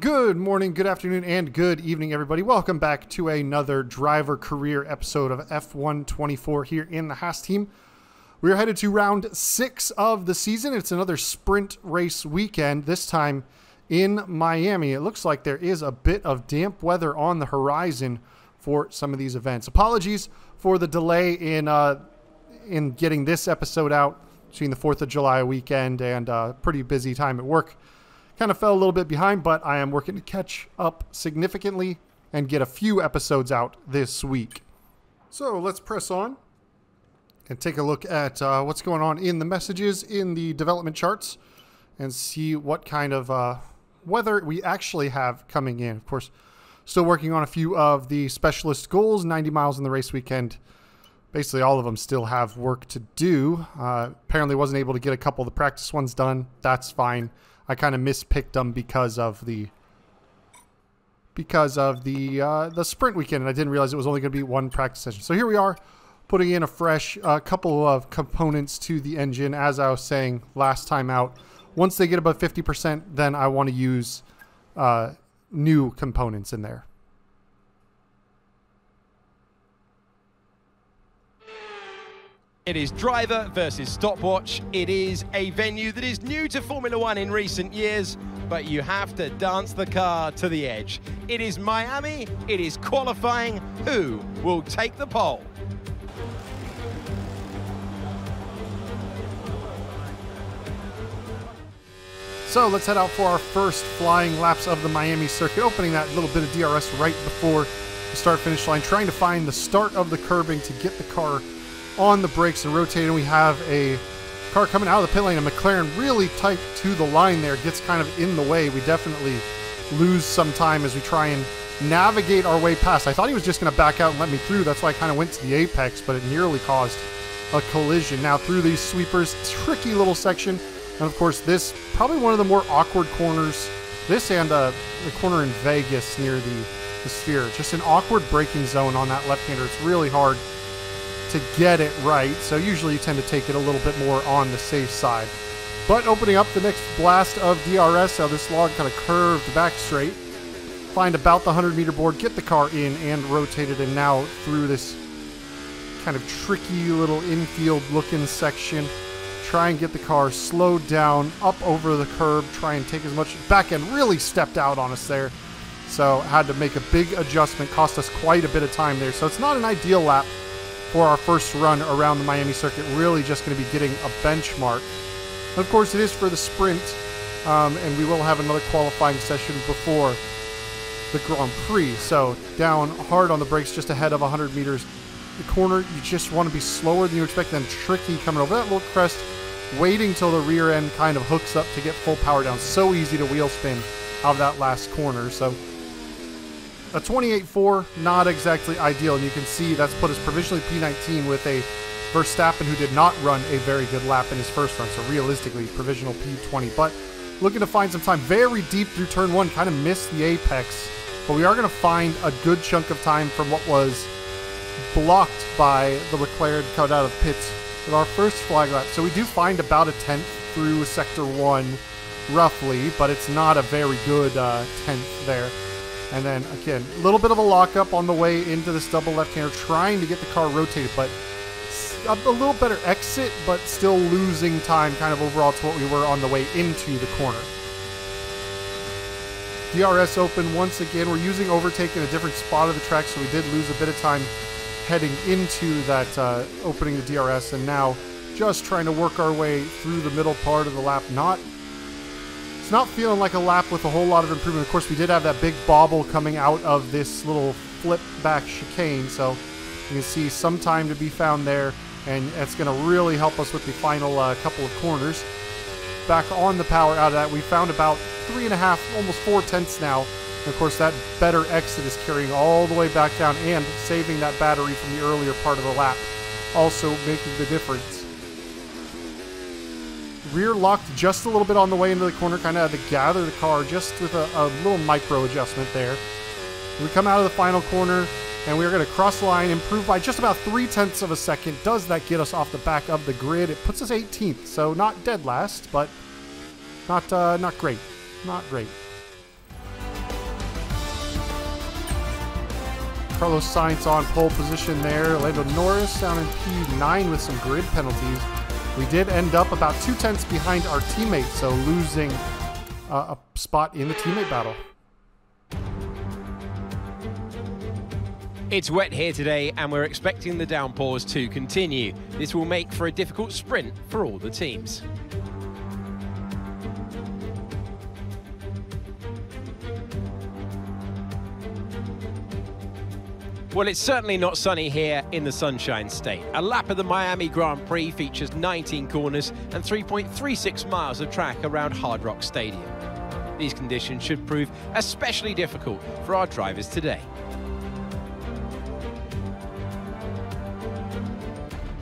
Good morning, good afternoon, and good evening, everybody. Welcome back to another driver career episode of F124 here in the Haas team. We are headed to round 6 of the season. It's another sprint race weekend, this time in Miami. It looks like there is a bit of damp weather on the horizon for some of these events. Apologies for the delay in getting this episode out between the 4th of July weekend and a pretty busy time at work. Kind of fell a little bit behind, but I am working to catch up significantly and get a few episodes out this week. So let's press on and take a look at what's going on in the messages in the development charts and see what kind of weather we actually have coming in. Of course, still working on a few of the specialist goals, 90 miles in the race weekend. Basically, all of them still have work to do. Apparently wasn't able to get a couple of the practice ones done. That's fine. I kind of mispicked them because of the sprint weekend, and I didn't realize it was only going to be one practice session. So here we are, putting in a fresh couple of components to the engine. As I was saying last time out, once they get above 50%, then I want to use new components in there. It is driver versus stopwatch. It is a venue that is new to Formula One in recent years, but you have to dance the car to the edge. It is Miami, it is qualifying. Who will take the pole? So let's head out for our first flying laps of the Miami circuit, opening that little bit of DRS right before the start-finish line, trying to find the start of the curbing to get the car on the brakes and rotating. We have a car coming out of the pit lane, and McLaren really tight to the line there, gets kind of in the way. We definitely lose some time as we try and navigate our way past. I thought he was just going to back out and let me through. That's why I kind of went to the apex, but it nearly caused a collision. Now through these sweepers, tricky little section, and of course this, probably one of the more awkward corners. This and the corner in Vegas near the sphere. Just an awkward braking zone on that left-hander. It's really hard to get it right, so usually you tend to take it a little bit more on the safe side. But opening up the next blast of DRS, how this log kind of curved back straight, find about the 100-meter board, get the car in and rotated, and now through this kind of tricky little infield looking section, try and get the car slowed down, up over the curb, try and take as much back end, really stepped out on us there. So had to make a big adjustment, cost us quite a bit of time there. So it's not an ideal lap for our first run around the Miami circuit, really just going to be getting a benchmark. And of course, it is for the sprint, and we will have another qualifying session before the Grand Prix. So down hard on the brakes, just ahead of 100 meters. The corner, you just want to be slower than you expect, then tricky coming over that little crest, waiting till the rear end kind of hooks up to get full power down. So easy to wheel spin out of that last corner. So a 28.4, not exactly ideal, and you can see that's put us provisionally P19 with a Verstappen who did not run a very good lap in his first run, so realistically provisional P20. But looking to find some time very deep through turn 1, kind of missed the apex, but we are going to find a good chunk of time from what was blocked by the McLaren coming out of pits with our first flag lap. So we do find about a 10th through sector 1 roughly, but it's not a very good 10th there. And then, again, a little bit of a lockup on the way into this double left-hander, trying to get the car rotated, but a little better exit, but still losing time kind of overall to what we were on the way into the corner. DRS open once again. We're using overtake in a different spot of the track, so we did lose a bit of time heading into that opening the DRS, and now just trying to work our way through the middle part of the lap. It's not feeling like a lap with a whole lot of improvement. Of course, we did have that big bobble coming out of this little flip back chicane, so you can see some time to be found there, and it's going to really help us with the final couple of corners. Back on the power out of that, we found about 3.5, almost 4 tenths now. And of course, that better exit is carrying all the way back down and saving that battery from the earlier part of the lap, also making the difference. Rear locked just a little bit on the way into the corner, kind of had to gather the car just with a little micro adjustment there. We come out of the final corner, and we're going to cross the line, improve by just about 0.3 of a second. Does that get us off the back of the grid? It puts us 18th, so not dead last, but not great. Not great. Carlos Sainz on pole position there. Lando Norris down in P9 with some grid penalties. We did end up about 2/10 behind our teammate, so losing a spot in the teammate battle. It's wet here today, and we're expecting the downpours to continue. This will make for a difficult sprint for all the teams. Well, it's certainly not sunny here in the Sunshine State. A lap of the Miami Grand Prix features 19 corners and 3.36 miles of track around Hard Rock Stadium. These conditions should prove especially difficult for our drivers today.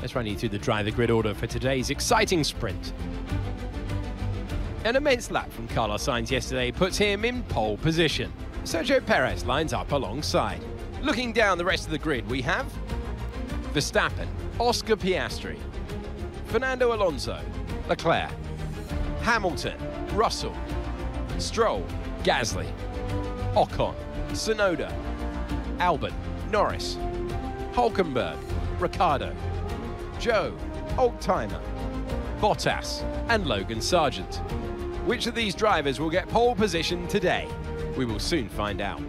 Let's run you through the driver grid order for today's exciting sprint. An immense lap from Carlos Sainz yesterday puts him in pole position. Sergio Perez lines up alongside. Looking down the rest of the grid, we have Verstappen, Oscar Piastri, Fernando Alonso, Leclerc, Hamilton, Russell, Stroll, Gasly, Ocon, Tsunoda, Albon, Norris, Hülkenberg, Ricciardo, Joe, Oldtimer, Bottas, and Logan Sargent. Which of these drivers will get pole position today? We will soon find out.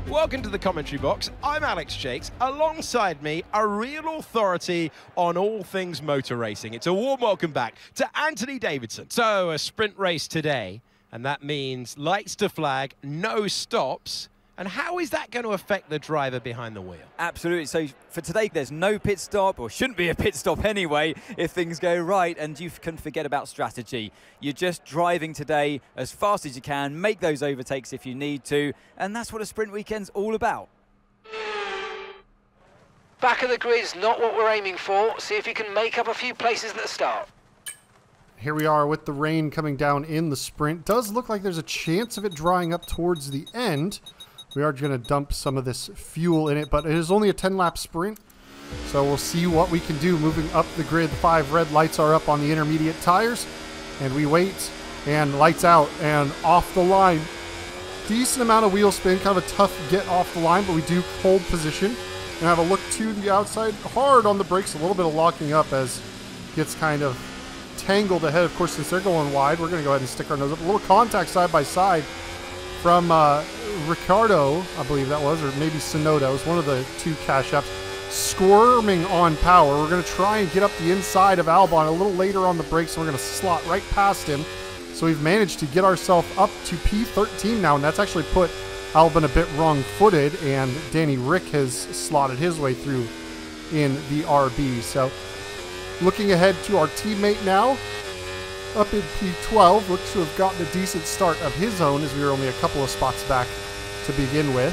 Welcome to the commentary box. I'm Alex Shakes. Alongside me, a real authority on all things motor racing. It's a warm welcome back to Anthony Davidson. So, a sprint race today, and that means lights to flag, no stops. And how is that going to affect the driver behind the wheel? Absolutely. So for today, there's no pit stop, or shouldn't be a pit stop anyway, if things go right, and you can forget about strategy. You're just driving today as fast as you can, make those overtakes if you need to, and that's what a sprint weekend's all about. Back of the grid's not what we're aiming for. See if you can make up a few places at the start. Here we are with the rain coming down in the sprint. Does look like there's a chance of it drying up towards the end. We are going to dump some of this fuel in it, but it is only a 10-lap sprint, so we'll see what we can do moving up the grid. The 5 red lights are up on the intermediate tires, and we wait, and lights out, and off the line. Decent amount of wheel spin, kind of a tough get off the line, but we do hold position and have a look to the outside. Hard on the brakes, a little bit of locking up as gets kind of tangled ahead. Of course, since they're going wide, we're going to go ahead and stick our nose up. A little contact side by side from Ricciardo, I believe that was, or maybe Tsunoda. It was one of the 2 cash apps. Squirming on power. We're going to try and get up the inside of Albon a little later on the brakes, and we're going to slot right past him. So we've managed to get ourselves up to P13 now, and that's actually put Albon a bit wrong-footed, and Danny Rick has slotted his way through in the RB. So looking ahead to our teammate now, up in P12, looks to have gotten a decent start of his own, as we were only a couple of spots back to begin with.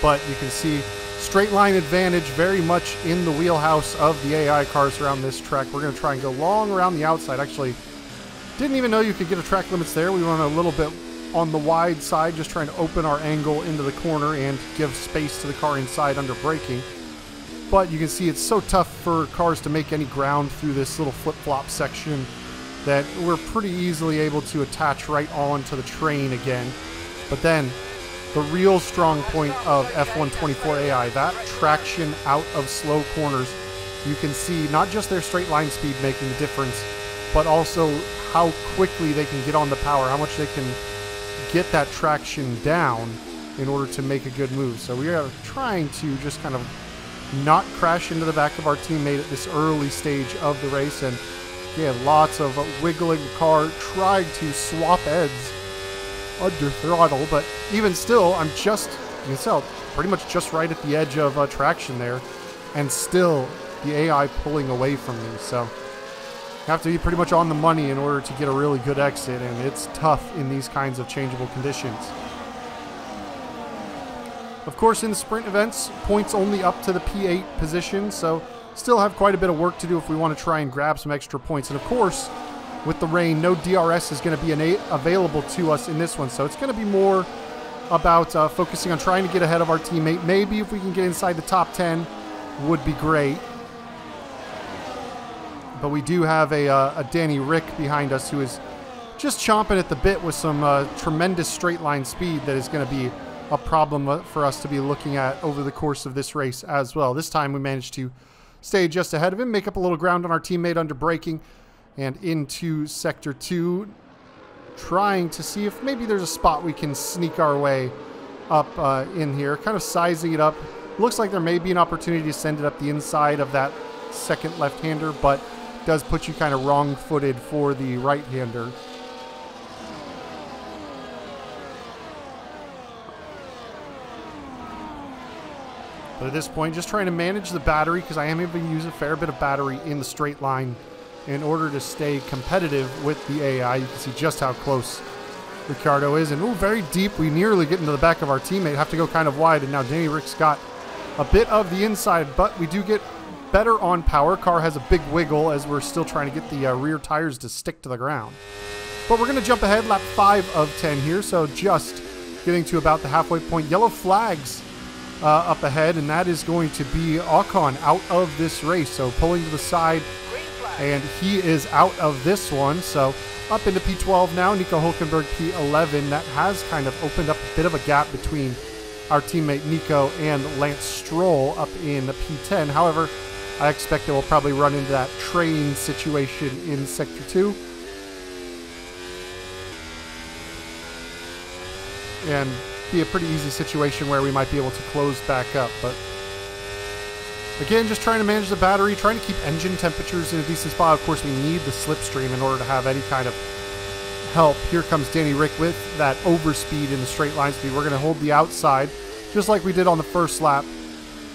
But you can see straight line advantage very much in the wheelhouse of the AI cars around this track. We're going to try and go long around the outside. Actually, didn't even know you could get a track limits there. We went a little bit on the wide side, just trying to open our angle into the corner and give space to the car inside under braking. But you can see it's so tough for cars to make any ground through this little flip-flop section that we're pretty easily able to attach right onto the train again. But then the real strong point of F124 AI, that traction out of slow corners. You can see not just their straight line speed making the difference, but also how quickly they can get on the power, how much they can get that traction down in order to make a good move. So we are trying to just kind of not crash into the back of our teammate at this early stage of the race. And again, lots of wiggling the car, trying to swap heads under throttle, but even still, I'm just, you can tell, pretty much just right at the edge of traction there, and still the AI pulling away from me. So you have to be pretty much on the money in order to get a really good exit, and it's tough in these kinds of changeable conditions. Of course, in the sprint events, points only up to the P8 position, so still have quite a bit of work to do if we want to try and grab some extra points. And of course, with the rain, no DRS is going to be available to us in this one, so it's going to be more about focusing on trying to get ahead of our teammate. Maybe if we can get inside the top 10 would be great. But we do have a Danny Rick behind us who is just chomping at the bit with some tremendous straight line speed that is going to be a problem for us to be looking at over the course of this race as well. This time we managed to stay just ahead of him, make up a little ground on our teammate under braking, and into Sector 2, trying to see if maybe there's a spot we can sneak our way up in here, kind of sizing it up. Looks like there may be an opportunity to send it up the inside of that second left-hander, but does put you kind of wrong-footed for the right-hander. But at this point, just trying to manage the battery, because I am able to use a fair bit of battery in the straight line in order to stay competitive with the AI. You can see just how close Ricciardo is. And, ooh, very deep. We nearly get into the back of our teammate. Have to go kind of wide. And now Danny Rick's got a bit of the inside, but we do get better on power. Car has a big wiggle as we're still trying to get the rear tires to stick to the ground. But we're going to jump ahead, lap 5 of 10 here. So just getting to about the halfway point. Yellow flags up ahead, and that is going to be Ocon out of this race. So pulling to the side, and he is out of this one. So up into P12 now, Nico Hülkenberg P11. That has kind of opened up a bit of a gap between our teammate Nico and Lance Stroll up in P10. However, I expect that we'll probably run into that train situation in Sector 2. And be a pretty easy situation where we might be able to close back up. But again, just trying to manage the battery, trying to keep engine temperatures in a decent spot. Of course, we need the slipstream in order to have any kind of help. Here comes Danny Rick with that overspeed in the straight line speed. We're going to hold the outside, just like we did on the first lap.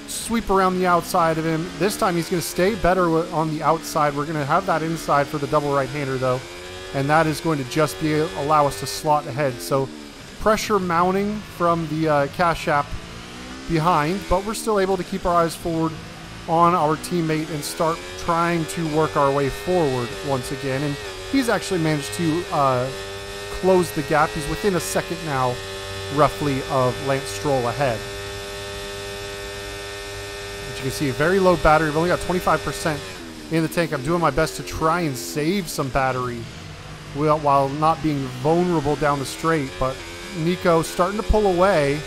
Sweep around the outside of him. This time he's going to stay better on the outside. We're going to have that inside for the double right-hander, though. And that is going to just allow us to slot ahead. So pressure mounting from the Cash App behind, but we're still able to keep our eyes forward on our teammate and start trying to work our way forward once again. And he's actually managed to close the gap. He's within a second now, roughly, of Lance Stroll ahead. As you can see, a very low battery. We've only got 25% in the tank. I'm doing my best to try and save some battery while not being vulnerable down the straight, but Nico starting to pull away.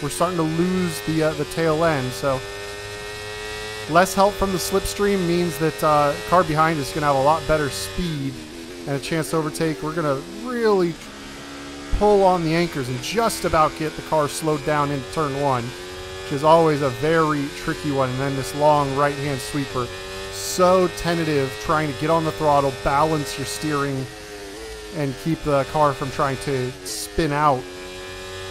We're starting to lose the tail end, so less help from the slipstream means that car behind is going to have a lot better speed and a chance to overtake. We're going to really pull on the anchors and just about get the car slowed down into turn 1, which is always a very tricky one. And then this long right-hand sweeper, so tentative, trying to get on the throttle, balance your steering, and keep the car from trying to spin out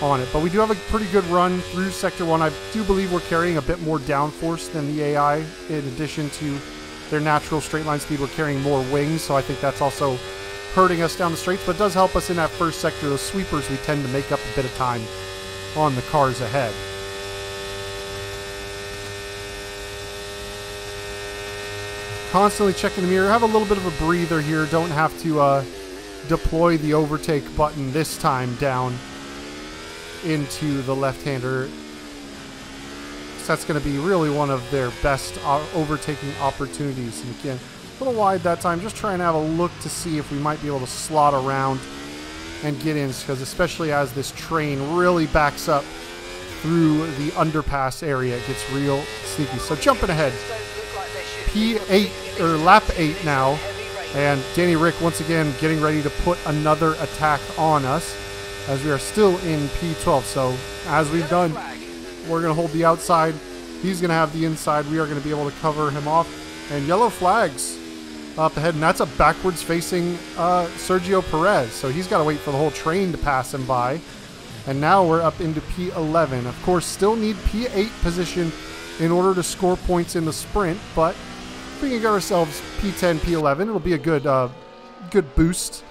on it. But we do have a pretty good run through Sector 1. I do believe we're carrying a bit more downforce than the AI. In addition to their natural straight line speed, we're carrying more wings, so I think that's also hurting us down the straights, but it does help us in that first sector. Those sweepers, we tend to make up a bit of time on the cars ahead. Constantly checking the mirror. Have a little bit of a breather here. Don't have to deploy the overtake button this time down into the left-hander. So that's going to be really one of their best overtaking opportunities. And again, a little wide that time. Just trying to have a look to see if we might be able to slot around and get in, because especially as this train really backs up through the underpass area, it gets real sneaky. So jumping ahead, P8 or lap 8 now, and Danny Rick once again getting ready to put another attack on us, as we are still in P12. So as we've done, we're going to hold the outside. He's going to have the inside. We are going to be able to cover him off. And yellow flags up ahead. And that's a backwards facing Sergio Perez. So he's got to wait for the whole train to pass him by. And now we're up into P11. Of course, still need P8 position in order to score points in the sprint. But if we can get ourselves P10, P11, it'll be a good boost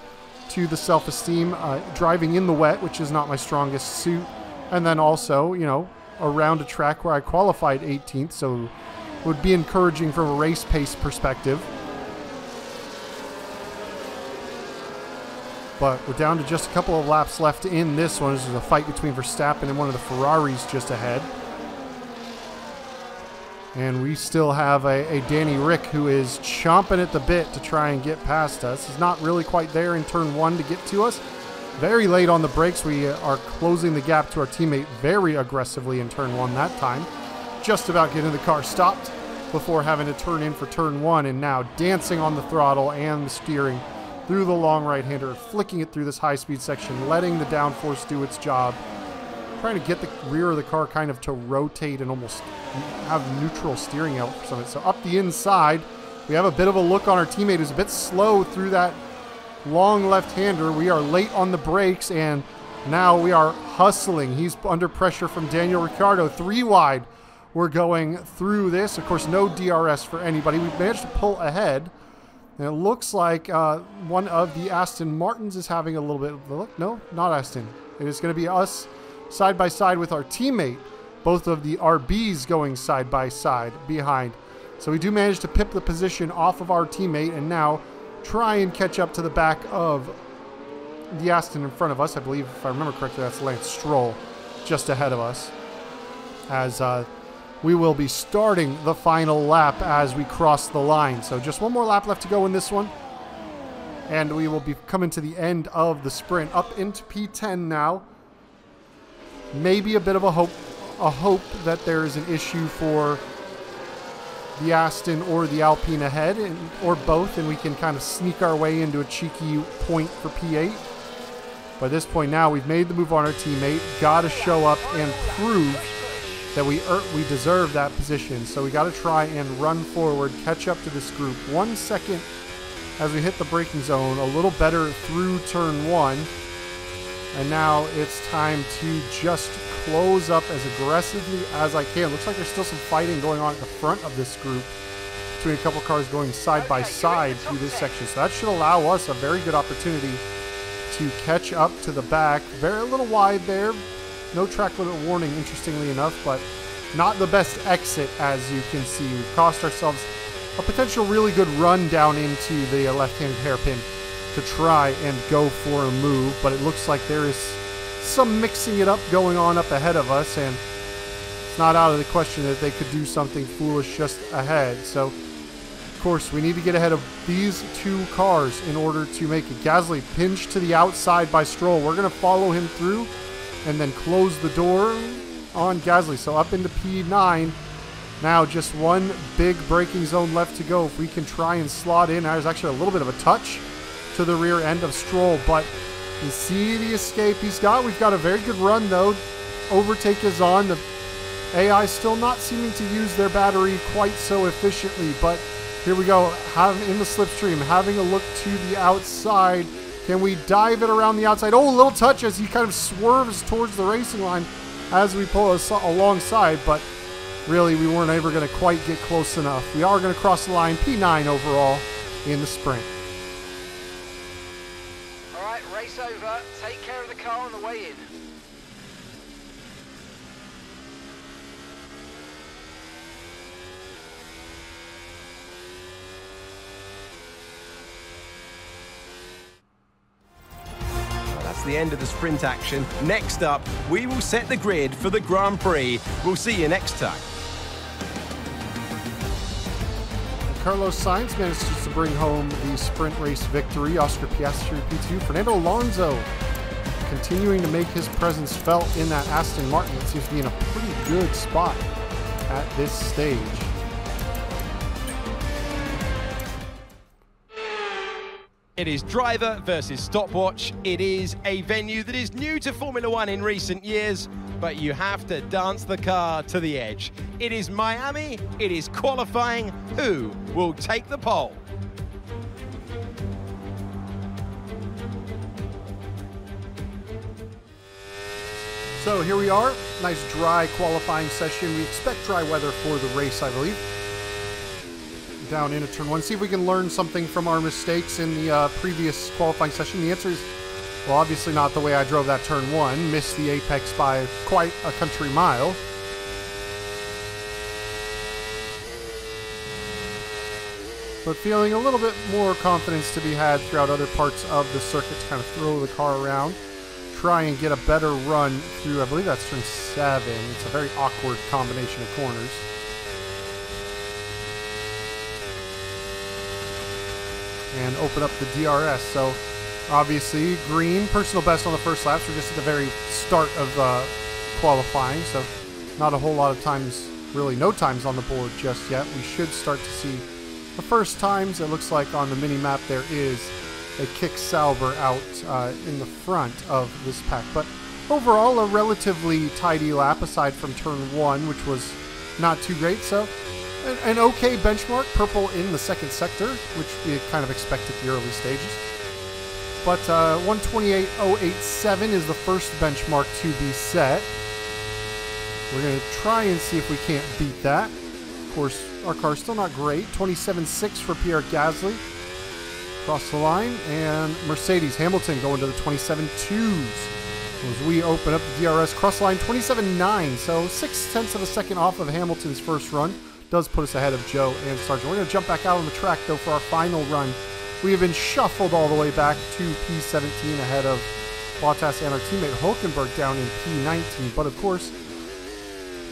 to the self-esteem. Driving in the wet, which is not my strongest suit, and then also, you know, around a track where I qualified 18th, so it would be encouraging from a race pace perspective. But we're down to just a couple of laps left in this one. This is a fight between Verstappen and one of the Ferraris just ahead. And we still have a Danny Rick who is chomping at the bit to try and get past us. He's not really quite there in turn 1 to get to us. very late on the brakes. We are closing the gap to our teammate very aggressively in turn 1 that time. Just about getting the car stopped before having to turn in for turn 1, and now dancing on the throttle and the steering through the long right-hander, flicking it through this high-speed section, letting the downforce do its job, trying to get the rear of the car kind of to rotate and almost have neutral steering out for some of it. So up the inside, we have a bit of a look on our teammate who's a bit slow through that long left-hander. We are late on the brakes, and now we are hustling. He's under pressure from Daniel Ricciardo. 3 wide. We're going through this. Of course, no DRS for anybody. We've managed to pull ahead. And it looks like one of the Aston Martins is having a little bit of a look. No, not Aston. It is going to be us side by side with our teammate. Both of the RBs going side by side behind. So we do manage to pip the position off of our teammate and now try and catch up to the back of the Aston in front of us. I believe, if I remember correctly, that's Lance Stroll just ahead of us. As we will be starting the final lap as we cross the line. So just one more lap left to go in this one. And we will be coming to the end of the sprint. Up into P10 now. Maybe a bit of a hope that there is an issue for the Aston or the Alpine ahead, or both, and we can kind of sneak our way into a cheeky point for P8. By this point now, we've made the move on our teammate. Got to show up and prove that we deserve that position. So we got to try and run forward, catch up to this group. 1 second as we hit the braking zone, a little better through turn 1. And now it's time to just close up as aggressively as I can. Looks like there's still some fighting going on at the front of this group between a couple cars going side by side through this section. So that should allow us a very good opportunity to catch up to the back. Very little wide there. No track limit warning, interestingly enough, but not the best exit, as you can see. We've cost ourselves a potential really good run down into the left-hand hairpin to try and go for a move, but it looks like there is some mixing it up going on up ahead of us, and it's not out of the question that they could do something foolish just ahead. So, of course, we need to get ahead of these 2 cars in order to make it. Gasly pinched to the outside by Stroll. We're going to follow him through and then close the door on Gasly. So up into P9. Now just one big braking zone left to go. If we can try and slot in, there's actually a little bit of a touch to the rear end of Stroll, but you see the escape he's got. We've got a very good run though. Overtake is on. The AI still not seeming to use their battery quite so efficiently, but here we go. In the slipstream, having a look to the outside. Can we dive it around the outside? Oh, a little touch as he kind of swerves towards the racing line as we pull alongside, but really we weren't ever going to quite get close enough. We are going to cross the line, P9 overall in the sprint. All right, race over. Take care of the car on the way in. That's the end of the sprint action. Next up, we will set the grid for the Grand Prix. We'll see you next time. Carlos Sainz manages to bring home the sprint race victory. Oscar Piastri P2. Fernando Alonso continuing to make his presence felt in that Aston Martin. It seems to be in a pretty good spot at this stage. It is driver versus stopwatch. It is a venue that is new to Formula One in recent years, but you have to dance the car to the edge. It is Miami, it is qualifying. Who will take the pole? So here we are, nice dry qualifying session. We expect dry weather for the race, I believe. Down into turn 1. See if we can learn something from our mistakes in the previous qualifying session. The answer is, well, obviously not the way I drove that turn 1. Missed the apex by quite a country mile. But feeling a little bit more confidence to be had throughout other parts of the circuit to kind of throw the car around. Try and get a better run through, I believe that's turn 7. It's a very awkward combination of corners. And open up the DRS. So Obviously, green, personal best on the first laps. We're just at the very start of qualifying, so not a whole lot of times, really no times on the board just yet. We should start to see the first times. It looks like on the mini-map there is a Kick Sauber out in the front of this pack. But overall, a relatively tidy lap aside from turn 1, which was not too great. So an okay benchmark, purple in the second sector, which we kind of expect at the early stages. But 128.087 is the first benchmark to be set. We're going to try and see if we can't beat that. Of course, our car's still not great. 27.6 for Pierre Gasly. Across the line. And Mercedes Hamilton going to the 27.2s. As we open up the DRS cross line, 27.9. So 0.6 of a second off of Hamilton's first run. Does put us ahead of Joe and Sargent. We're going to jump back out on the track, though, for our final run. We have been shuffled all the way back to P17 ahead of Bottas and our teammate Hulkenberg down in P19. But, of course,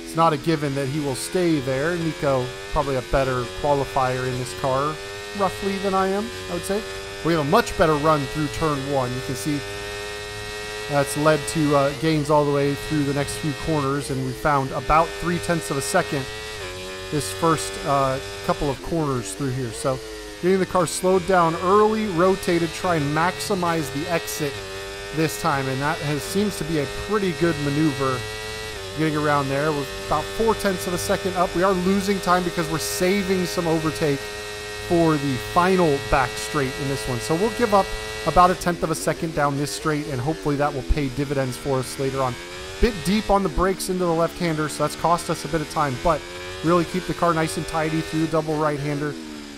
it's not a given that he will stay there. Nico, probably a better qualifier in this car, roughly, than I am, I would say. We have a much better run through turn 1. You can see that's led to gains all the way through the next few corners, and we found about 0.3 of a second this first couple of corners through here. So getting the car slowed down early, rotated, try and maximize the exit this time, and that seems to be a pretty good maneuver getting around there. We're about 0.4 of a second up. We are losing time because we're saving some overtake for the final back straight in this one. So we'll give up about 1/10 of a second down this straight, and hopefully that will pay dividends for us later on. Bit deep on the brakes into the left-hander, so that's cost us a bit of time, but really keep the car nice and tidy through the double right-hander.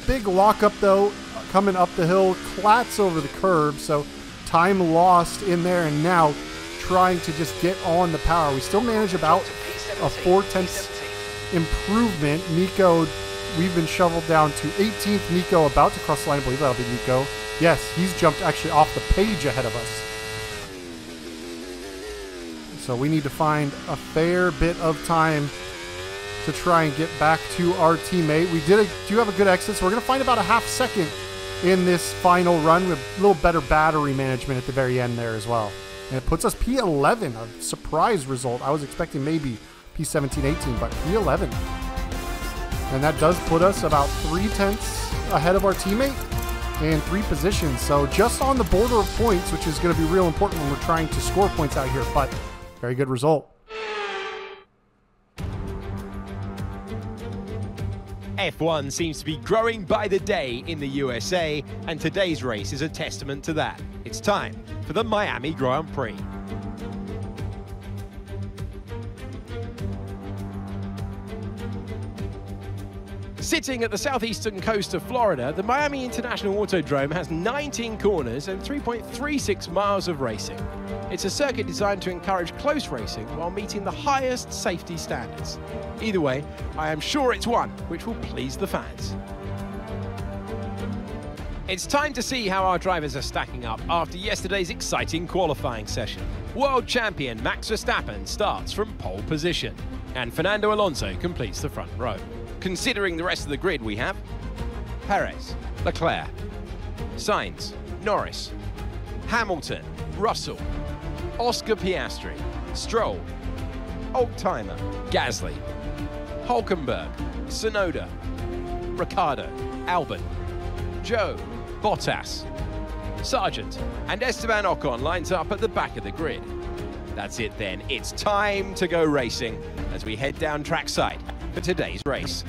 Big lockup, though, coming up the hill, clats over the curb, so time lost in there, and now trying to just get on the power. We still manage about a 0.4 improvement. Nico, we've been shoveled down to 18th. Nico about to cross the line. I believe that'll be Nico. Yes, he's jumped actually off the page ahead of us. So we need to find a fair bit of time to try and get back to our teammate. We do have a good exit, so we're going to find about a 0.5 second in this final run with a little better battery management at the very end there as well. And it puts us P11, a surprise result. I was expecting maybe P17, 18, but P11. And that does put us about 0.3 ahead of our teammate and 3 positions. So just on the border of points, which is going to be real important when we're trying to score points out here, but very good result. F1 seems to be growing by the day in the USA, and today's race is a testament to that. It's time for the Miami Grand Prix. Sitting at the southeastern coast of Florida, the Miami International Autodrome has 19 corners and 3.36 miles of racing. It's a circuit designed to encourage close racing while meeting the highest safety standards. Either way, I am sure it's one which will please the fans. It's time to see how our drivers are stacking up after yesterday's exciting qualifying session. World champion Max Verstappen starts from pole position, and Fernando Alonso completes the front row. Considering the rest of the grid, we have Perez, Leclerc, Sainz, Norris, Hamilton, Russell, Oscar Piastri, Stroll, Oldtimer, Gasly, Hulkenberg, Tsunoda, Ricciardo, Albon, Joe, Bottas, Sargent, and Esteban Ocon lines up at the back of the grid. That's it then, it's time to go racing as we head down trackside for today's race.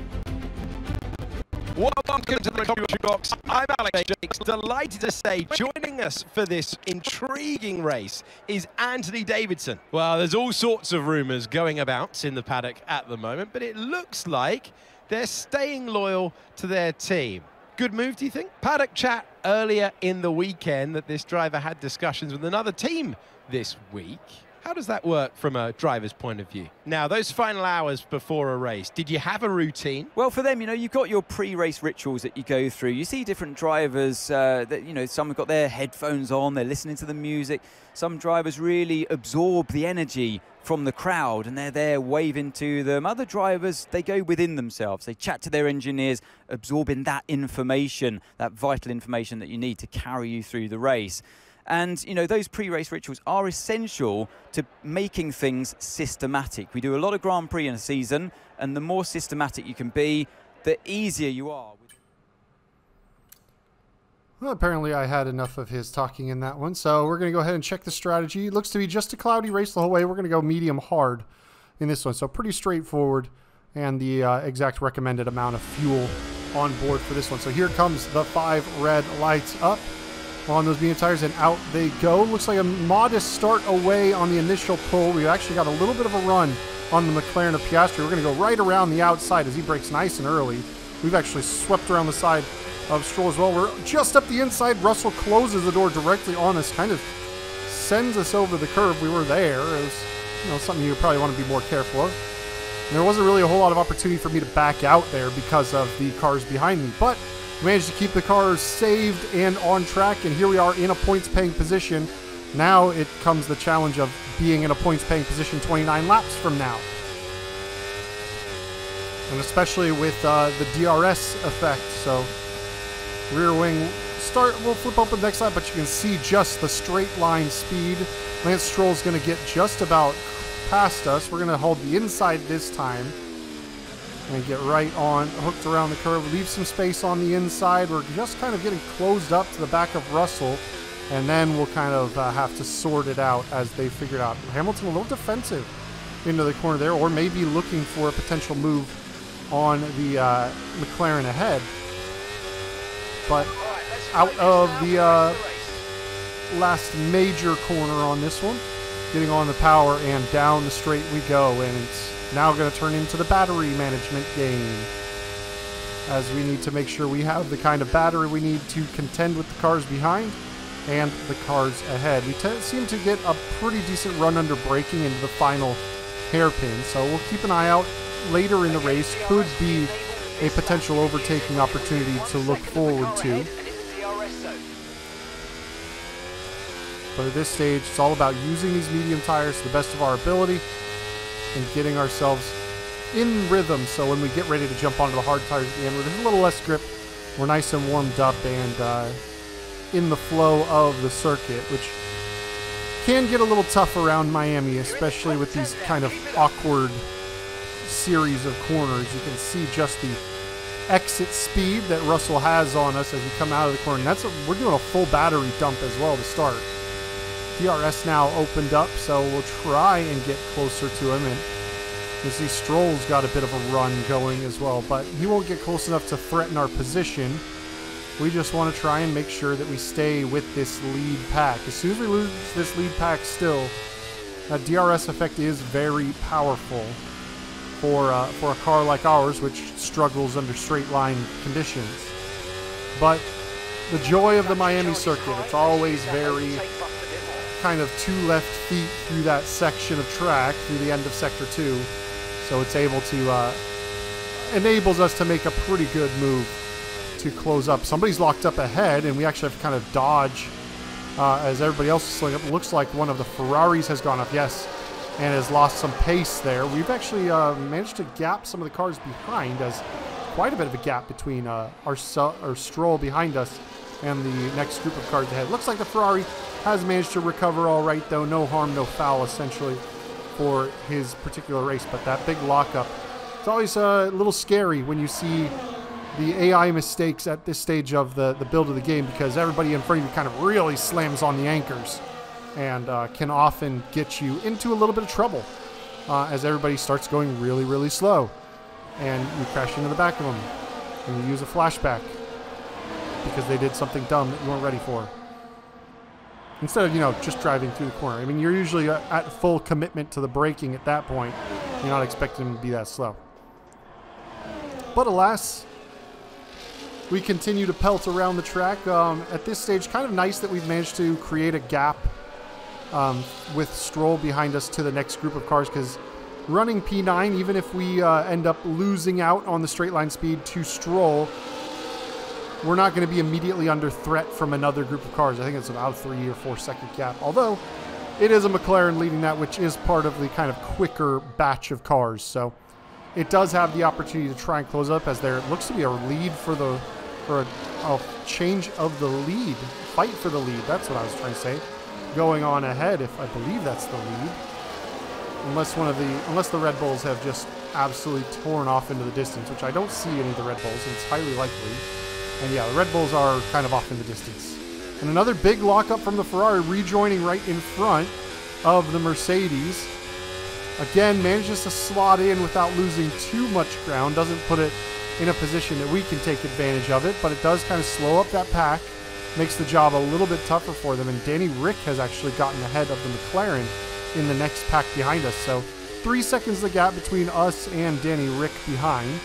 Welcome to the commentary box. I'm Alex Jakes. Delighted to say joining us for this intriguing race is Anthony Davidson. Well, there's all sorts of rumours going about in the paddock at the moment, but it looks like they're staying loyal to their team. Good move, do you think? Paddock chat earlier in the weekend that this driver had discussions with another team this week. How does that work from a driver's point of view? Now, those final hours before a race, did you have a routine? Well, for them, you know, you've got your pre-race rituals that you go through. You see different drivers that, you know, some have got their headphones on, they're listening to the music. Some drivers really absorb the energy from the crowd and they're there waving to them. Other drivers, they go within themselves. They chat to their engineers, absorbing that information, that vital information that you need to carry you through the race. And, you know, those pre-race rituals are essential to making things systematic. We do a lot of Grand Prix in a season, and the more systematic you can be, the easier you are. Well, apparently I had enough of his talking in that one, so we're going to go ahead and check the strategy. It looks to be just a cloudy race the whole way. We're going to go medium hard in this one, so pretty straightforward, and the exact recommended amount of fuel on board for this one. So here comes the 5 red lights up on those medium tires, and out they go. Looks like a modest start away on the initial pull. We actually got a little bit of a run on the McLaren of Piastri. We're going to go right around the outside as he brakes nice and early. We've actually swept around the side of Stroll as well. We're just up the inside. Russell closes the door directly on us, kind of sends us over the curb. We were there. It was, you know, something you probably want to be more careful of. And there wasn't really a whole lot of opportunity for me to back out there because of the cars behind me, but we managed to keep the cars saved and on track, and here we are in a points-paying position. Now it comes the challenge of being in a points-paying position 29 laps from now. And especially with the DRS effect, so rear wing start, we'll flip open the next lap, but you can see just the straight line speed. Lance Stroll's going to get just about past us. We're going to hold the inside this time and get right on, hooked around the curve, leave some space on the inside. We're just kind of getting closed up to the back of Russell, and then we'll kind of have to sort it out as they figure it out. Hamilton a little defensive into the corner there, or maybe looking for a potential move on the McLaren ahead. But out of the last major corner on this one, getting on the power, and down the straight we go, and it's now going to turn into the battery management game, as we need to make sure we have the kind of battery we need to contend with the cars behind and the cars ahead. We seem to get a pretty decent run under braking into the final hairpin, so we'll keep an eye out later in the race. Could be a potential overtaking opportunity to look forward to. But at this stage, it's all about using these medium tires to the best of our ability and getting ourselves in rhythm, so when we get ready to jump onto the hard tires at the end, with a little less grip, we're nice and warmed up and in the flow of the circuit, which can get a little tough around Miami, especially with these kind of awkward series of corners. You can see just the exit speed that Russell has on us as we come out of the corner. And we're doing a full battery dump as well to start. DRS now opened up, so we'll try and get closer to him. And you see Stroll's got a bit of a run going as well, but he won't get close enough to threaten our position. We just want to try and make sure that we stay with this lead pack. As soon as we lose this lead pack still, that DRS effect is very powerful for a car like ours, which struggles under straight line conditions. But the joy of the Miami circuit, it's always very kind of 2 left feet through that section of track through the end of Sector 2. So it's able to, enables us to make a pretty good move to close up. Somebody's locked up ahead, and we actually have to kind of dodge as everybody else is slowing up. It looks like one of the Ferraris has gone up, yes, and has lost some pace there. We've actually managed to gap some of the cars behind, as quite a bit of a gap between our Stroll behind us and the next group of cars ahead. Looks like the Ferrari has managed to recover all right, though. No harm, no foul, essentially, for his particular race. But that big lockup, it's always a little scary when you see the AI mistakes at this stage of the build of the game, because everybody in front of you kind of really slams on the anchors and can often get you into a little bit of trouble as everybody starts going really, really slow. And you crash into the back of them, and you use a flashback because they did something dumb that you weren't ready for. Instead of, you know, just driving through the corner. I mean, you're usually at full commitment to the braking at that point. You're not expecting them to be that slow. But alas, we continue to pelt around the track. At this stage, kind of nice that we've managed to create a gap with Stroll behind us to the next group of cars, because running P9, even if we end up losing out on the straight line speed to Stroll, we're not going to be immediately under threat from another group of cars. I think it's about a 3 or 4 second gap, although it is a McLaren leading that, which is part of the kind of quicker batch of cars. So it does have the opportunity to try and close up, as there looks to be a lead for the or a change of the lead, fight for the lead. That's what I was trying to say. Going on ahead, if I believe that's the lead. Unless the Red Bulls have just absolutely torn off into the distance, which I don't see any of the Red Bulls, and it's highly likely. And yeah, the Red Bulls are kind of off in the distance. And another big lockup from the Ferrari, rejoining right in front of the Mercedes. Again, manages to slot in without losing too much ground. Doesn't put it in a position that we can take advantage of it, but it does kind of slow up that pack. Makes the job a little bit tougher for them. And Danny Rick has actually gotten ahead of the McLaren in the next pack behind us. So 3 seconds the gap between us and Danny Rick behind.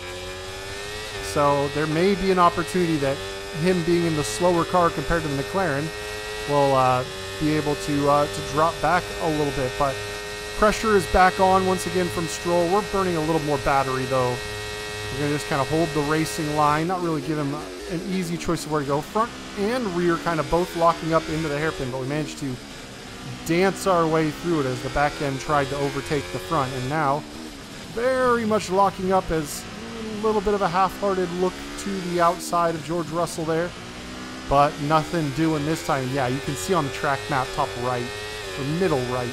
So there may be an opportunity that him being in the slower car compared to the McLaren will be able to drop back a little bit. But pressure is back on once again from Stroll. We're burning a little more battery though. We're going to just kind of hold the racing line, not really give him an easy choice of where to go. Front and rear kind of both locking up into the hairpin, but we managed to dance our way through it as the back end tried to overtake the front. And now very much locking up as a little bit of a half-hearted look to the outside of George Russell there, but nothing doing this time. Yeah, you can see on the track map top right or middle right,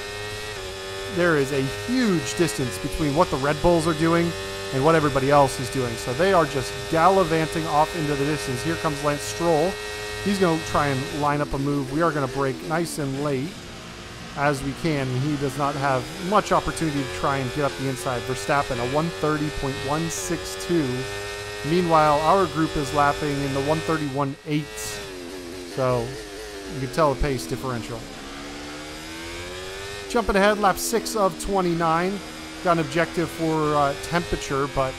there is a huge distance between what the Red Bulls are doing and what everybody else is doing. So they are just gallivanting off into the distance. Here comes Lance Stroll. He's going to try and line up a move. We are going to brake nice and late as we can. He does not have much opportunity to try and get up the inside. Verstappen, a 130.162. Meanwhile, our group is lapping in the 131.8. So you can tell the pace differential. Jumping ahead, lap 6 of 29. Got an objective for temperature, but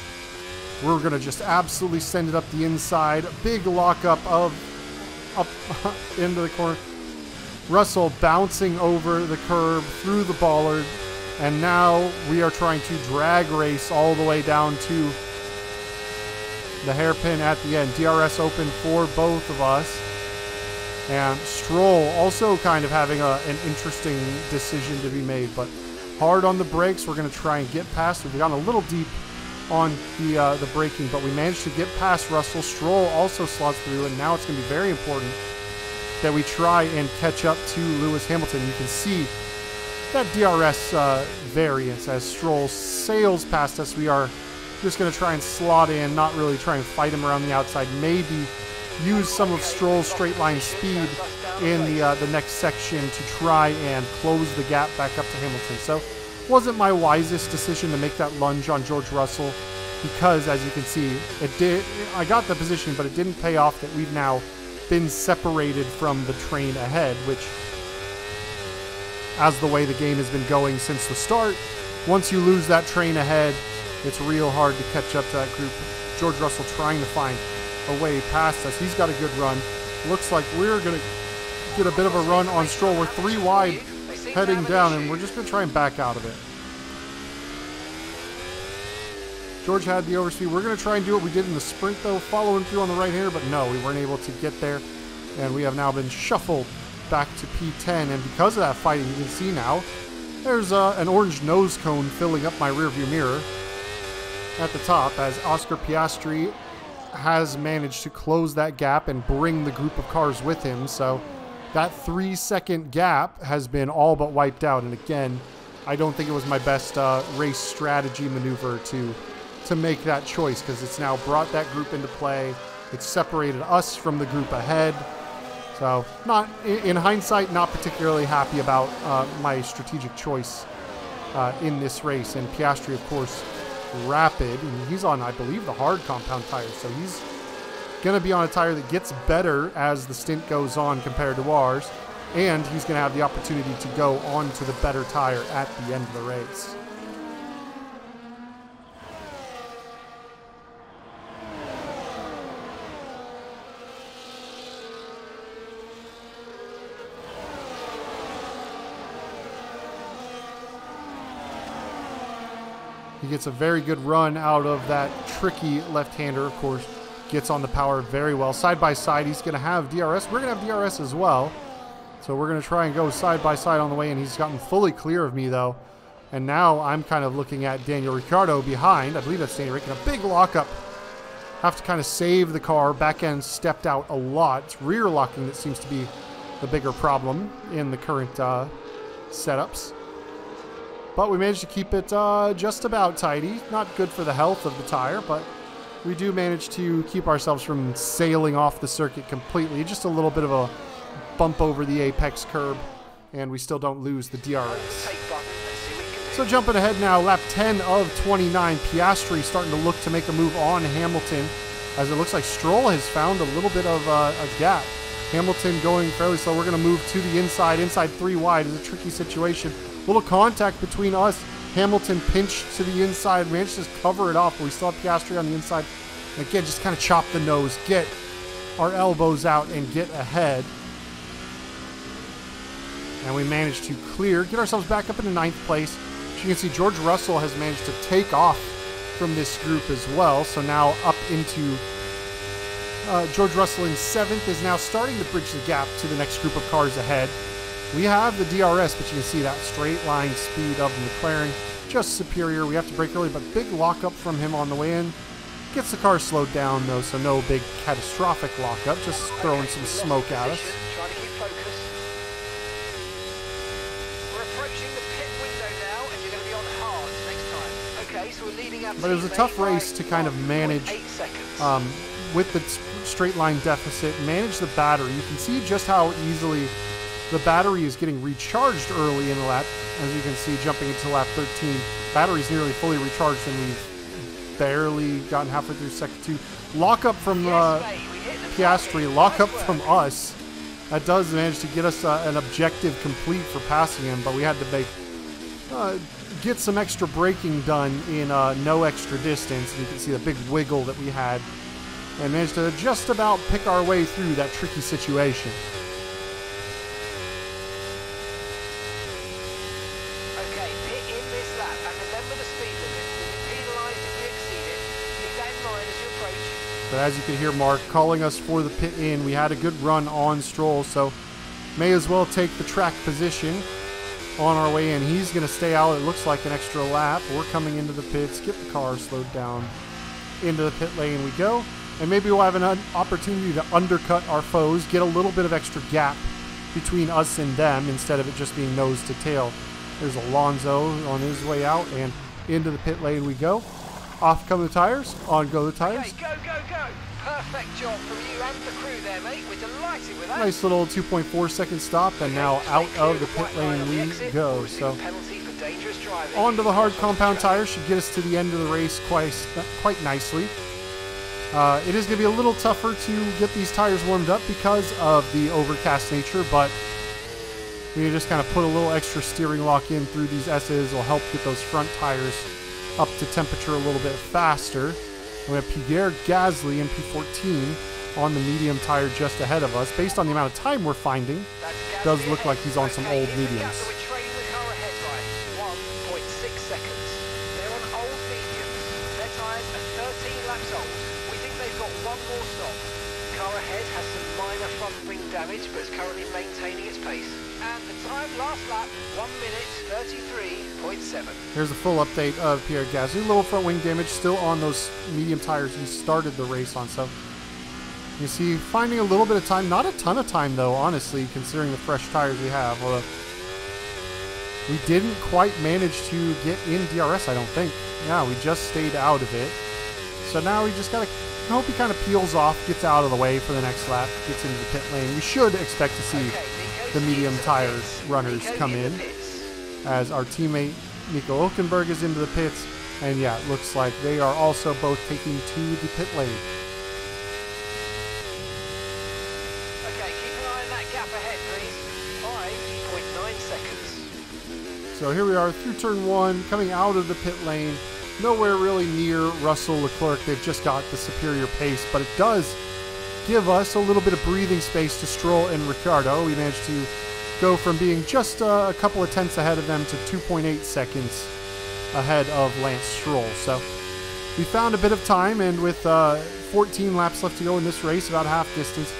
we're going to just absolutely send it up the inside. Big lockup of up into the corner. Russell bouncing over the curb through the bollard, and now we are trying to drag race all the way down to the hairpin at the end. DRS open for both of us, and Stroll also kind of having an interesting decision to be made, but hard on the brakes. We're going to try and get past. We've gone a little deep on the braking, but we managed to get past Russell. Stroll also slots through, and now it's going to be very important that we try and catch up to Lewis Hamilton. You can see that DRS variance as Stroll sails past us. We are just going to try and slot in, not really try and fight him around the outside. Maybe use some of Stroll's straight line speed in the next section to try and close the gap back up to Hamilton. So wasn't my wisest decision to make that lunge on George Russell, because as you can see, I got the position, but it didn't pay off that we've now been separated from the train ahead, which, as the way the game has been going since the start, once you lose that train ahead, it's real hard to catch up to that group. George Russell trying to find a way past us. He's got a good run. Looks like we're going to get a bit of a run on Stroll. We're 3 wide heading down, and we're just going to try and back out of it. George had the overspeed. We're going to try and do what we did in the sprint, though, following through on the right hander, but no, we weren't able to get there, and we have now been shuffled back to P10, and because of that fighting, you can see now there's an orange nose cone filling up my rearview mirror at the top, as Oscar Piastri has managed to close that gap and bring the group of cars with him. So that 3-second gap has been all but wiped out, and again, I don't think it was my best race strategy maneuver to make that choice, because it's now brought that group into play. It's separated us from the group ahead. So not, in hindsight, not particularly happy about my strategic choice in this race. And Piastri, of course, rapid, and he's on, I believe, the hard compound tire. So he's going to be on a tire that gets better as the stint goes on compared to ours. And he's going to have the opportunity to go on to the better tire at the end of the race. He gets a very good run out of that tricky left-hander, of course, gets on the power very well. Side by side, he's going to have DRS. We're going to have DRS as well. So we're going to try and go side by side on the way, and he's gotten fully clear of me, though. And now I'm kind of looking at Daniel Ricciardo behind. I believe that's Daniel Ricciardo. A big lockup have to kind of save the car. Back end stepped out a lot. It's rear locking that seems to be the bigger problem in the current setups. But we managed to keep it just about tidy. Not good for the health of the tire, but we do manage to keep ourselves from sailing off the circuit completely. Just a little bit of a bump over the apex curb, and we still don't lose the DRS. So jumping ahead now, lap 10 of 29. Piastri starting to look to make a move on Hamilton, as it looks like Stroll has found a little bit of a gap. Hamilton going fairly slow. We're going to move to the inside. Inside 3 wide is a tricky situation. Little contact between us. Hamilton pinched to the inside. Managed to just cover it off, but we still have Piastri on the inside. And again, just kind of chop the nose, get our elbows out, and get ahead. And we managed to clear, get ourselves back up into 9th place. As you can see, George Russell has managed to take off from this group as well. So now up into George Russell in 7th is now starting to bridge the gap to the next group of cars ahead. We have the DRS, but you can see that straight line speed of the McLaren just superior. We have to brake early, but big lockup from him on the way in. Gets the car slowed down though, so no big catastrophic lockup, just throwing some smoke at us. Trying to keep focus. We're approaching the pit window now, and you're going to be on hard next time. Okay, so we're leading out. But it was a tough race to kind of manage with the straight line deficit, manage the battery. You can see just how easily the battery is getting recharged early in the lap. As you can see, jumping into lap 13, battery's nearly fully recharged, and we've barely gotten halfway through second 2. Lockup from Piastri, lockup from us. That does manage to get us an objective complete for passing him, but we had to make get some extra braking done in no extra distance. And you can see the big wiggle that we had, and managed to just about pick our way through that tricky situation. Okay, pit in this lap, and remember the speed limit. We'll be penalised if we exceed it. Keep that in mind as you approach. But as you can hear Mark calling us for the pit in, we had a good run on Stroll, so may as well take the track position on our way in. He's going to stay out, it looks like, an extra lap. We're coming into the pits, get the car slowed down. Into the pit lane we go. And maybe we'll have an opportunity to undercut our foes, get a little bit of extra gap between us and them instead of it just being nose to tail. There's Alonso on his way out, and into the pit lane we go. Off come the tires, on go the tires. Okay, go, go, go. Perfect job from you and the crew there, mate. We're delighted with that. Nice little 2.4 second stop, and now out of the pit lane we go. So onto the hard compound tires should get us to the end of the race quite nicely. It is going to be a little tougher to get these tires warmed up because of the overcast nature, but we just kind of put a little extra steering lock in through these S's. Will help get those front tires up to temperature a little bit faster. And we have Pierre Gasly in P14 on the medium tire just ahead of us. Based on the amount of time we're finding, it does look like he's on some old mediums. 1.6 seconds. They're on old mediums. Their tyres are 13 laps old. We think they've got one more stop. Car ahead has some minor front wing damage, but is currently maintaining its pace. And the time last lap, 1 minute 33.7. Here's a full update of Pierre Gasly. Little front wing damage still on those medium tires he started the race on. So you see, finding a little bit of time, not a ton of time though, honestly, considering the fresh tires we have. We didn't quite manage to get in DRS, I don't think. Yeah, we just stayed out of it. So now we just gotta hope he kind of peels off, gets out of the way for the next lap, gets into the pit lane. We should expect to see the medium tires runners come in, as our teammate Nico Hülkenberg is into the pits. And yeah, it looks like they are also both taking to the pit lane. Okay, keep an eye on that gap ahead, please. 5.9 seconds. So here we are through turn 1, coming out of the pit lane. Nowhere really near Russell, Leclerc. They've just got the superior pace, but it does give us a little bit of breathing space to Stroll and Ricciardo. We managed to go from being just a couple of tenths ahead of them to 2.8 seconds ahead of Lance Stroll. So we found a bit of time, and with 14 laps left to go in this race, about half distance,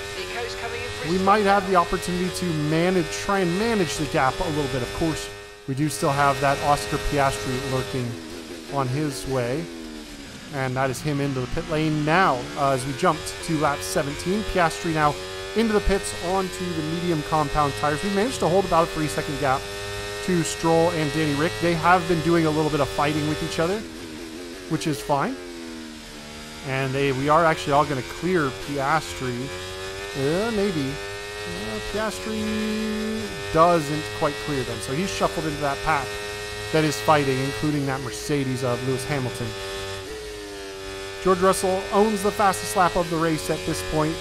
we might have the opportunity to try and manage the gap a little bit. Of course, we do still have that Oscar Piastri lurking on his way. And that is him into the pit lane now. As we jumped to lap 17, Piastri now into the pits onto the medium compound tires. We managed to hold about a 3-second gap to Stroll and Danny Rick. They have been doing a little bit of fighting with each other, which is fine. And we are actually all going to clear Piastri. Maybe. Piastri doesn't quite clear them. So he's shuffled into that pack that is fighting, including that Mercedes of Lewis Hamilton. George Russell owns the fastest lap of the race at this point.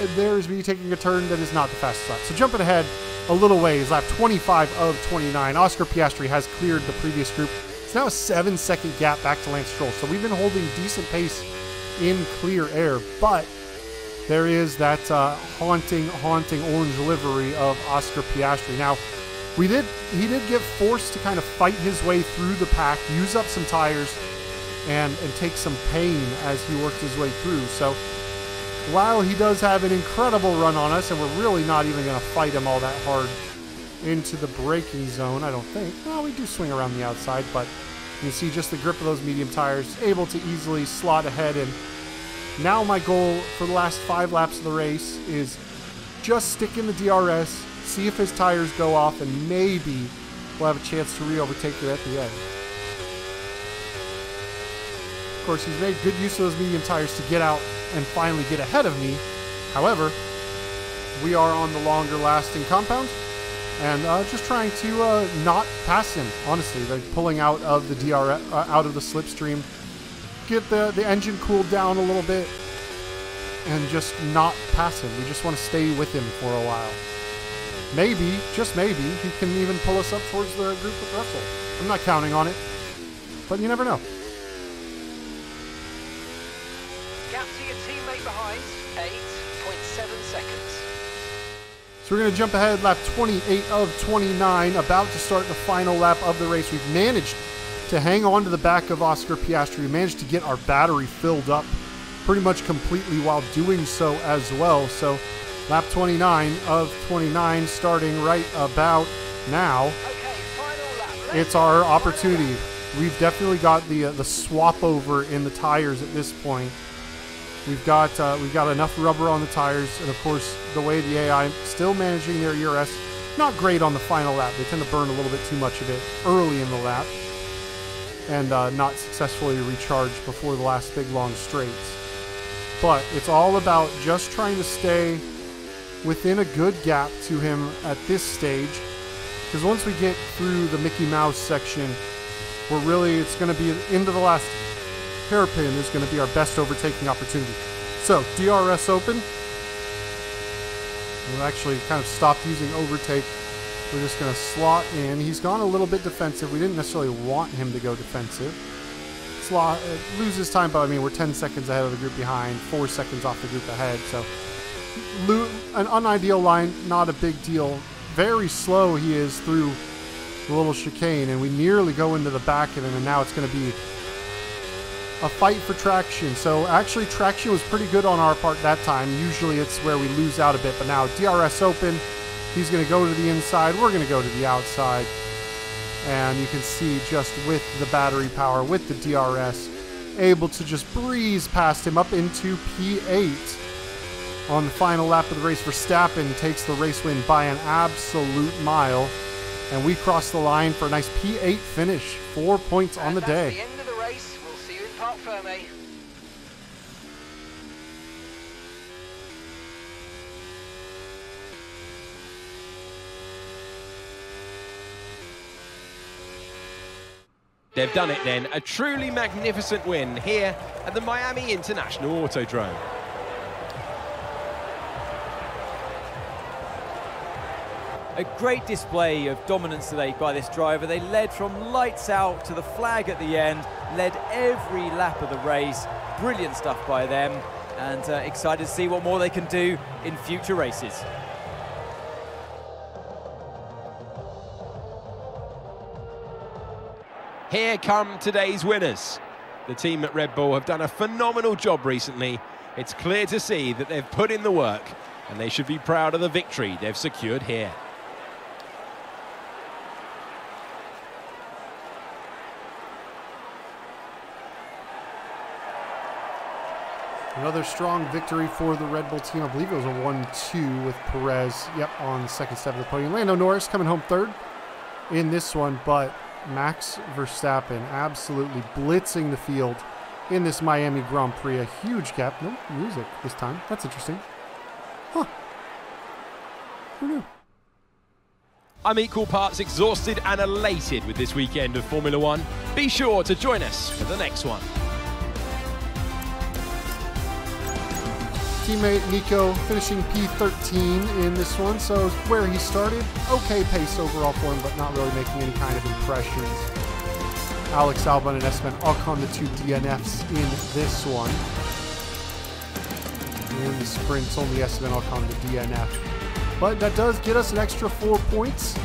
And there's me taking a turn that is not the fastest lap. So jumping ahead a little ways, lap 25 of 29, Oscar Piastri has cleared the previous group. It's now a 7-second gap back to Lance Stroll. So we've been holding decent pace in clear air, but there is that haunting orange livery of Oscar Piastri. Now, he did get forced to kind of fight his way through the pack, use up some tires, and take some pain as he worked his way through. So while he does have an incredible run on us, and we're really not even going to fight him all that hard into the braking zone, I don't think. Well, we do swing around the outside, but you can see just the grip of those medium tires, able to easily slot ahead. And now my goal for the last 5 laps of the race is just stick in the DRS, see if his tires go off, and maybe we'll have a chance to re-overtake you at the end. Of course, he's made good use of those medium tires to get out and finally get ahead of me. However, we are on the longer lasting compound and just trying to not pass him, honestly. They're pulling out of the DRS, out of the slipstream, get the engine cooled down a little bit, and just not pass him. We just want to stay with him for a while. Maybe, just maybe, he can even pull us up towards the group with Russell. I'm not counting on it, but you never know. Gap to your teammate behind, 8.7 seconds. So we're going to jump ahead, lap 28 of 29, about to start the final lap of the race. We've managed to hang on to the back of Oscar Piastri. We managed to get our battery filled up pretty much completely while doing so as well. So lap 29 of 29 starting right about now. Okay, final lap. It's our opportunity. We've definitely got the swap over in the tires at this point. We've got enough rubber on the tires, and of course the way the AI still managing their ERS, not great on the final lap. They tend to burn a little bit too much of it early in the lap, and not successfully recharge before the last big long straights. But it's all about just trying to stay within a good gap to him at this stage, because once we get through the Mickey Mouse section, it's going to be into the last hairpin is going to be our best overtaking opportunity. So DRS open. We'll actually kind of stopped using overtake. We're just going to slot in. He's gone a little bit defensive. We didn't necessarily want him to go defensive. Slot loses time, but I mean we're 10 seconds ahead of the group behind, 4 seconds off the group ahead. So an unideal line, not a big deal. Very slow he is through the little chicane, and we nearly go into the back of him, and now it's going to be a fight for traction. So actually traction was pretty good on our part that time. Usually it's where we lose out a bit, but now DRS open. He's going to go to the inside. We're going to go to the outside. And you can see just with the battery power, with the DRS, able to just breeze past him up into P8. On the final lap of the race, Verstappen takes the race win by an absolute mile. And we cross the line for a nice P8 finish. 4 points on the day. That's the end of the race. We'll see you in Parc Ferme. They've done it then. A truly magnificent win here at the Miami International Autodrome. A great display of dominance today by this driver. They led from lights out to the flag at the end, led every lap of the race. Brilliant stuff by them, and excited to see what more they can do in future races. Here come today's winners. The team at Red Bull have done a phenomenal job recently. It's clear to see that they've put in the work, and they should be proud of the victory they've secured here. Another strong victory for the Red Bull team. I believe it was a 1-2 with Perez, on the second step of the podium. Lando Norris coming home third in this one, but Max Verstappen absolutely blitzing the field in this Miami Grand Prix. A huge gap. No music this time. That's interesting. Huh. Who knew? I'm equal parts exhausted and elated with this weekend of Formula One. Be sure to join us for the next one. Teammate Nico finishing P13 in this one, so where he started, okay pace overall for him, but not really making any kind of impressions. Alex Albon and Esteban Ocon, the two DNFs in this one. In the sprints, only Esteban Ocon the DNF. But that does get us an extra 4 points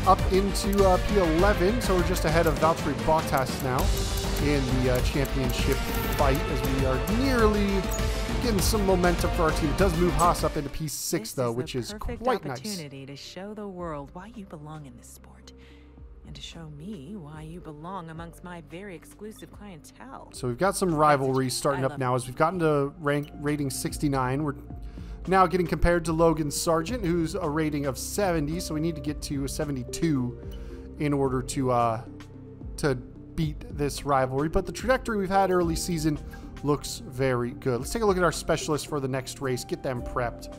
up into P11, so we're just ahead of Valtteri Bottas now in the championship fight as we are nearly getting some momentum for our team. It does move Haas up into P6 though, which is quite nice. Opportunity to show the world why you belong in this sport, and to show me why you belong amongst my very exclusive clientele. So we've got some rivalries starting up now as we've gotten to rating 69. We're now getting compared to Logan Sargent, who's a rating of 70, so we need to get to a 72 in order to beat this rivalry. But the trajectory we've had early season looks very good. Let's take a look at our specialists for the next race, get them prepped.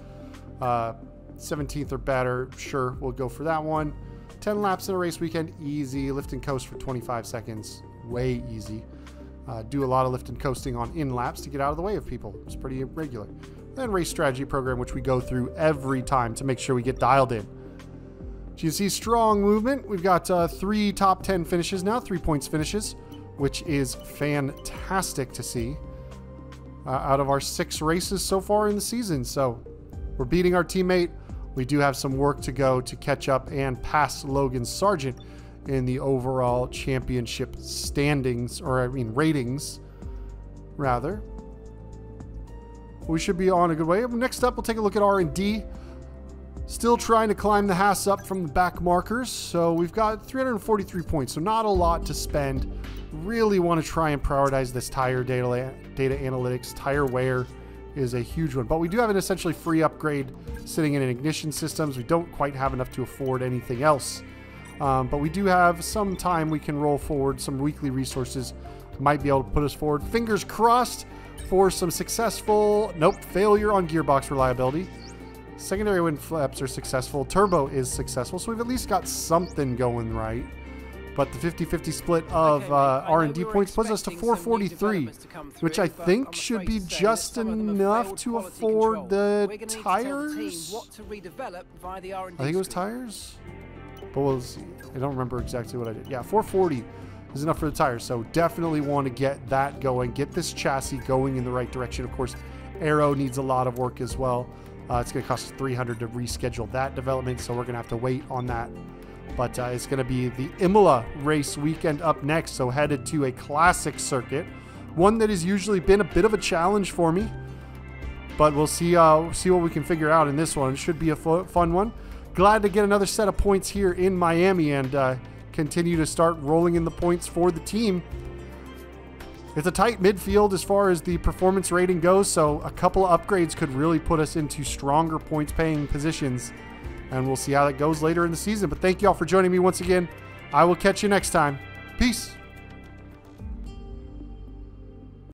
17th or better, sure, we'll go for that one. 10 laps in a race weekend, easy. Lift and coast for 25 seconds, way easy. Do a lot of lift and coasting on in laps to get out of the way of people. It's pretty regular. Then race strategy program, which we go through every time to make sure we get dialed in. As you can see, strong movement. We've got 3 top 10 finishes now, 3 points finishes, which is fantastic to see. Out of our 6 races so far in the season. So we're beating our teammate. We do have some work to go to catch up and pass Logan Sargent in the overall championship standings, or I mean ratings, rather. We should be on a good way. Next up, we'll take a look at R&D. Still trying to climb the Haas up from the back markers. So we've got 343 points, so not a lot to spend. Really want to try and prioritize this tire data analytics. Tire wear is a huge one, but we do have an essentially free upgrade sitting in ignition systems. We don't quite have enough to afford anything else, but we do have some time we can roll forward. Some weekly resources might be able to put us forward. Fingers crossed for some successful, failure on gearbox reliability. Secondary wind flaps are successful. Turbo is successful, so we've at least got something going right. But the 50-50 split of R&D points puts us to 443, which I think should be just enough to afford the tires. I think it was tires, but we'll see. I don't remember exactly what I did. Yeah, 440 is enough for the tires, so definitely want to get that going, get this chassis going in the right direction. Of course, aero needs a lot of work as well. It's going to cost $300 to reschedule that development, so we're going to have to wait on that. But it's going to be the Imola race weekend up next, so headed to a classic circuit, one that has usually been a bit of a challenge for me. But we'll see what we can figure out in this one. It should be a fun one. Glad to get another set of points here in Miami and continue to start rolling in the points for the team. It's a tight midfield as far as the performance rating goes, so a couple of upgrades could really put us into stronger points-paying positions. And we'll see how that goes later in the season. But thank you all for joining me once again. I will catch you next time. Peace.